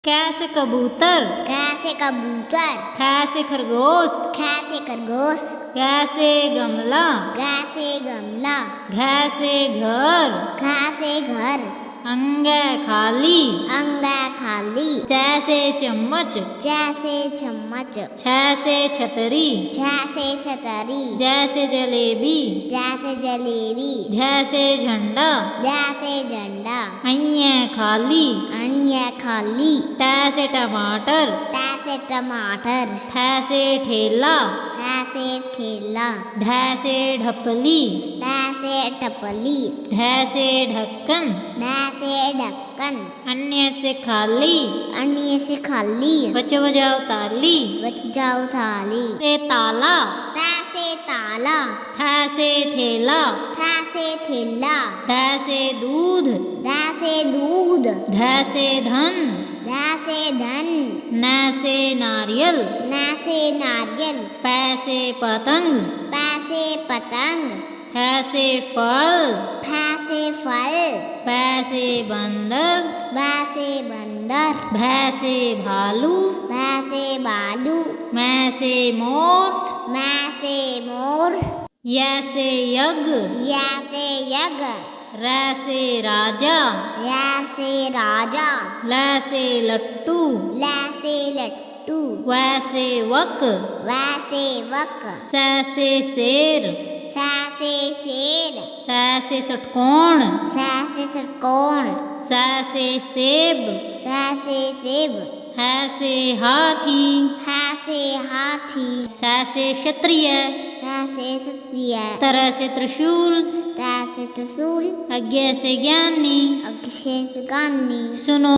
कैसे कबूतर, कैसे कबूतर, कैसे खरगोश, कैसे खरगोश, कैसे गमला, कैसे गमला, घैसे घर, कैसे घर, अंगे खाली, अंगा खाली, जैसे चम्मच, जैसे चम्मच, छैसे छतरी, जैसे छतरी, जैसे जलेबी, जैसे जलेबी, जैसे झंडा, जैसे झंडा, अन्य खाली, अन्य खाली, तैसे टमाटर, तैसे टमाटर, थैसे ठेला, तैसे ठेला, ढैसे ढपली, तैसे टपली, ढैसे ढक्कन, तैसे ढक्कन, अन्य से खाली, अन्य से खाली, बच बजाओ ताली, बच जाओ थाली, से ताला, तैसे ताला, थैसे थेला, तैसे थैला, धैसे दूध, तैसे दूध, धैसे धन, तैसे धन, नैसे नारियल, नैसे नारियल, पैसे पतंग, पैसे पतंग, फैसे फल, फैसे फल, पैसे बंदर, वैसे बंदर, भैसे भालू, वैसे बालू, मैसे मोर, मैसे मोर, यैसे यज्ञ, यासे यज्ञ, रैसे राजा, यासे राजा, लैसे लट्टू, लैसे लट्टू, वैसे वक, वैसे वक, सैसे शेर, सैसे शेर, सैसे षटकोण, सैसे षटकोण, सैसे सेब, सैसे सेब, हैसे हाथी, हैसे हाथी, सैसे क्षत्रिय, सैसे क्षत्रिय, तरह से त्रिशूल, तैसे त्रिशूल, अज्ञे से ज्ञानी, अक्षय सुगानी। सुनो